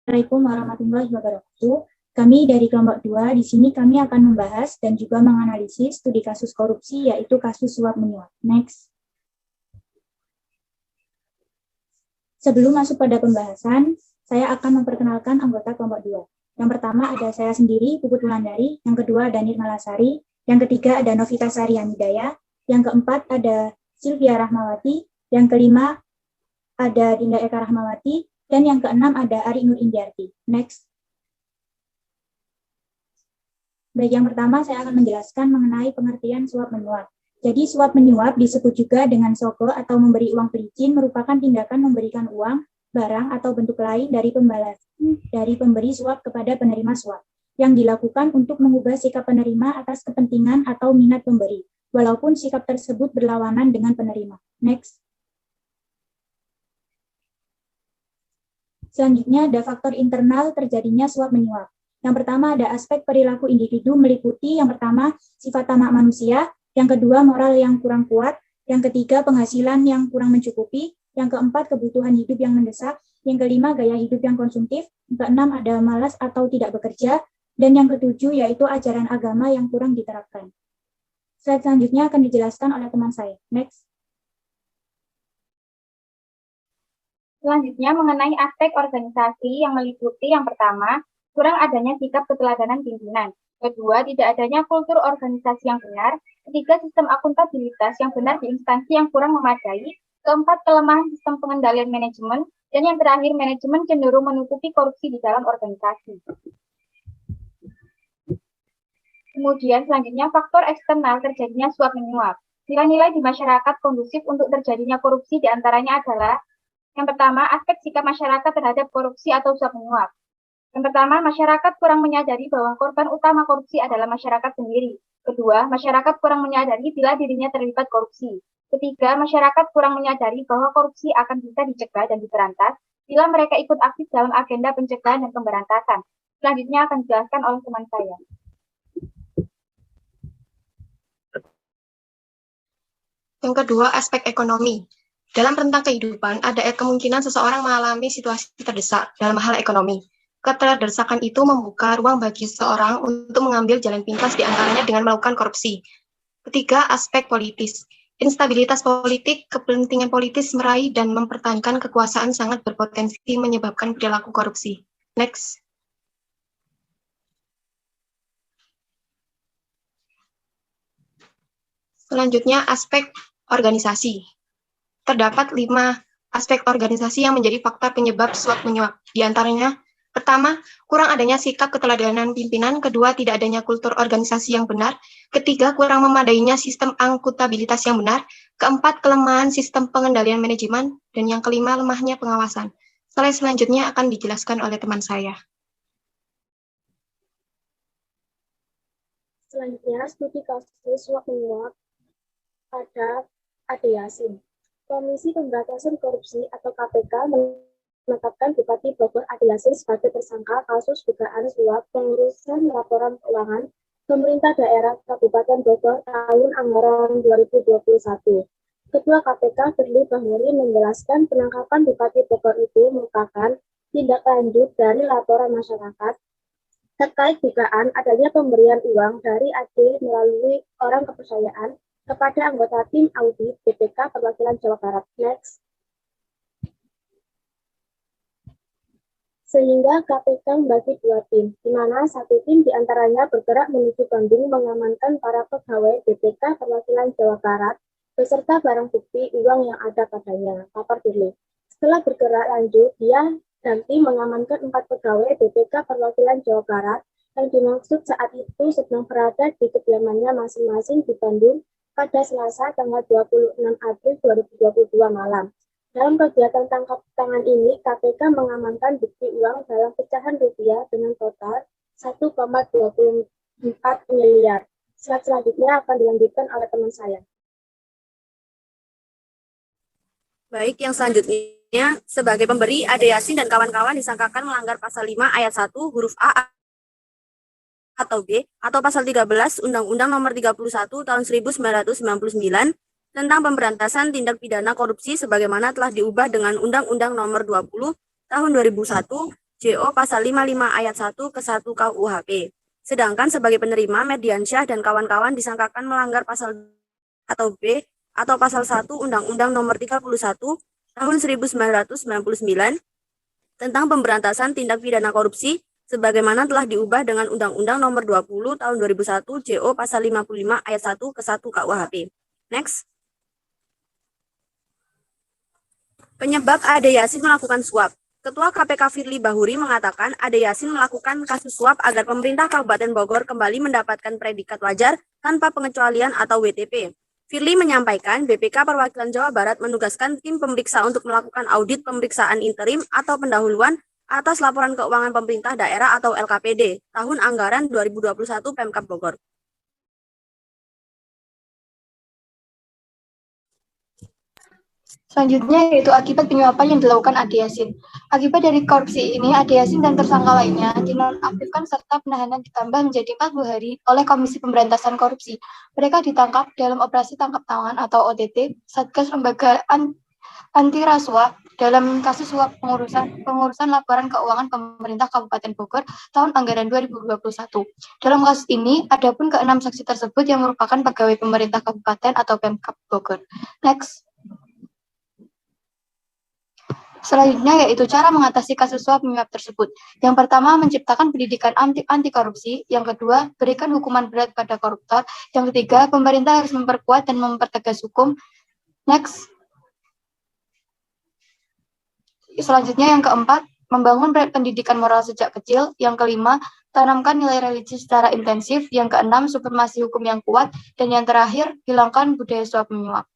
Assalamualaikum warahmatullahi wabarakatuh. Kami dari kelompok 2, di sini kami akan membahas dan juga menganalisis studi kasus korupsi, yaitu kasus suap menyuap. Next. Sebelum masuk pada pembahasan, saya akan memperkenalkan anggota kelompok 2. Yang pertama ada saya sendiri, Puput Wulandari. Yang kedua ada Nirmala Sari. Yang ketiga ada Novita Sari Hamidaya. Yang keempat ada Sylvia Rahmawati. Yang kelima ada Dinda Eka Rahmawati. Dan yang keenam ada Ari Nur Indiarti. Next. Baik, yang pertama saya akan menjelaskan mengenai pengertian suap menyuap. Jadi suap menyuap disebut juga dengan sogo atau memberi uang pelicin, merupakan tindakan memberikan uang, barang atau bentuk lain dari pembalasan dari pemberi suap kepada penerima suap, yang dilakukan untuk mengubah sikap penerima atas kepentingan atau minat pemberi, walaupun sikap tersebut berlawanan dengan penerima. Next. Selanjutnya ada faktor internal terjadinya suap menyuap. Yang pertama ada aspek perilaku individu meliputi yang pertama sifat tamak manusia, yang kedua moral yang kurang kuat, yang ketiga penghasilan yang kurang mencukupi, yang keempat kebutuhan hidup yang mendesak, yang kelima gaya hidup yang konsumtif, yang keenam ada malas atau tidak bekerja, dan yang ketujuh yaitu ajaran agama yang kurang diterapkan. Slide selanjutnya akan dijelaskan oleh teman saya. Next. Selanjutnya mengenai aspek organisasi yang meliputi yang pertama, kurang adanya sikap keteladanan pimpinan. Kedua, tidak adanya kultur organisasi yang benar. Ketiga, sistem akuntabilitas yang benar di instansi yang kurang memadai. Keempat, kelemahan sistem pengendalian manajemen. Dan yang terakhir, manajemen cenderung menutupi korupsi di dalam organisasi. Kemudian selanjutnya faktor eksternal terjadinya suap menyuap. Nilai-nilai di masyarakat kondusif untuk terjadinya korupsi diantaranya adalah yang pertama, aspek sikap masyarakat terhadap korupsi atau suap menyuap. Yang pertama, masyarakat kurang menyadari bahwa korban utama korupsi adalah masyarakat sendiri. Kedua, masyarakat kurang menyadari bila dirinya terlibat korupsi. Ketiga, masyarakat kurang menyadari bahwa korupsi akan bisa dicegah dan diberantas bila mereka ikut aktif dalam agenda pencegahan dan pemberantasan. Selanjutnya akan dijelaskan oleh teman saya. Yang kedua, aspek ekonomi. Dalam rentang kehidupan, ada kemungkinan seseorang mengalami situasi terdesak dalam hal ekonomi. Keterdesakan itu membuka ruang bagi seseorang untuk mengambil jalan pintas diantaranya dengan melakukan korupsi. Ketiga, aspek politis. Instabilitas politik, kepentingan politis meraih dan mempertahankan kekuasaan sangat berpotensi menyebabkan perilaku korupsi. Next. Selanjutnya, aspek organisasi. Terdapat 5 aspek organisasi yang menjadi faktor penyebab suap menyuap. Di antaranya, pertama, kurang adanya sikap keteladanan pimpinan. Kedua, tidak adanya kultur organisasi yang benar. Ketiga, kurang memadainya sistem akuntabilitas yang benar. Keempat, kelemahan sistem pengendalian manajemen. Dan yang kelima, lemahnya pengawasan. Slide selanjutnya akan dijelaskan oleh teman saya. Selanjutnya, studi kasus suap menyuap pada Ade Yasin. Komisi Pemberantasan Korupsi atau KPK menetapkan Bupati Bogor Ade Yasin sebagai tersangka kasus dugaan suap pengurusan laporan keuangan pemerintah daerah Kabupaten Bogor tahun anggaran 2021. Ketua KPK Firly Bahuri menjelaskan penangkapan Bupati Bogor itu merupakan tindak lanjut dari laporan masyarakat terkait dugaan adanya pemberian uang dari Ade melalui orang kepercayaan kepada anggota tim audit BPK Perwakilan Jawa Barat. Next. Sehingga KPK membagi 2 tim, di mana satu tim diantaranya bergerak menuju Bandung mengamankan para pegawai BPK Perwakilan Jawa Barat beserta barang bukti uang yang ada padanya. Papar Firly. Setelah bergerak lanjut, dia dan tim mengamankan 4 pegawai BPK Perwakilan Jawa Barat yang dimaksud saat itu sedang berada di kediamannya masing-masing di Bandung pada Selasa tanggal 26 April 2022 malam. Dalam kegiatan tangkap tangan ini, KPK mengamankan bukti uang dalam pecahan rupiah dengan total 1,24 miliar. Slide selanjutnya akan dilanjutkan oleh teman saya. Baik, yang selanjutnya, sebagai pemberi, Ade Yasin dan kawan-kawan disangkakan melanggar pasal 5 ayat 1 huruf A atau B, atau pasal 13 Undang-Undang Nomor 31 Tahun 1999 tentang pemberantasan tindak pidana korupsi sebagaimana telah diubah dengan Undang-Undang Nomor 20 Tahun 2001 JO pasal 55 ayat 1 ke 1 KUHP. Sedangkan sebagai penerima, Mediansyah dan kawan-kawan disangkakan melanggar pasal atau B atau pasal 1 Undang-Undang Nomor 31 Tahun 1999 tentang pemberantasan tindak pidana korupsi sebagaimana telah diubah dengan Undang-Undang Nomor 20 Tahun 2001 JO pasal 55 ayat 1 ke 1 KUHP. Next. Penyebab Ade Yasin melakukan suap. Ketua KPK Firly Bahuri mengatakan Ade Yasin melakukan kasus suap agar pemerintah Kabupaten Bogor kembali mendapatkan predikat wajar tanpa pengecualian atau WTP. Firly menyampaikan BPK Perwakilan Jawa Barat menugaskan tim pemeriksa untuk melakukan audit pemeriksaan interim atau pendahuluan atas laporan keuangan pemerintah daerah atau LKPD tahun anggaran 2021 Pemkab Bogor. Selanjutnya yaitu akibat penyuapan yang dilakukan Ade Yasin. Akibat dari korupsi ini, Ade Yasin dan tersangka lainnya dinonaktifkan serta penahanan ditambah menjadi 40 hari oleh Komisi Pemberantasan Korupsi. Mereka ditangkap dalam operasi tangkap tangan atau OTT Satgas Lembaga Anti Rasuah dalam kasus suap pengurusan laporan keuangan pemerintah Kabupaten Bogor tahun anggaran 2021. Dalam kasus ini, ada pun ke-6 saksi tersebut yang merupakan pegawai pemerintah kabupaten atau Pemkab Bogor. Next. Selanjutnya yaitu cara mengatasi kasus suap menyuap tersebut. Yang pertama, menciptakan pendidikan anti korupsi. Yang kedua, berikan hukuman berat pada koruptor. Yang ketiga, pemerintah harus memperkuat dan mempertegas hukum. Next. Selanjutnya yang keempat, membangun pendidikan moral sejak kecil. Yang kelima, tanamkan nilai religi secara intensif. Yang keenam, supremasi hukum yang kuat. Dan yang terakhir, hilangkan budaya suap menyuap.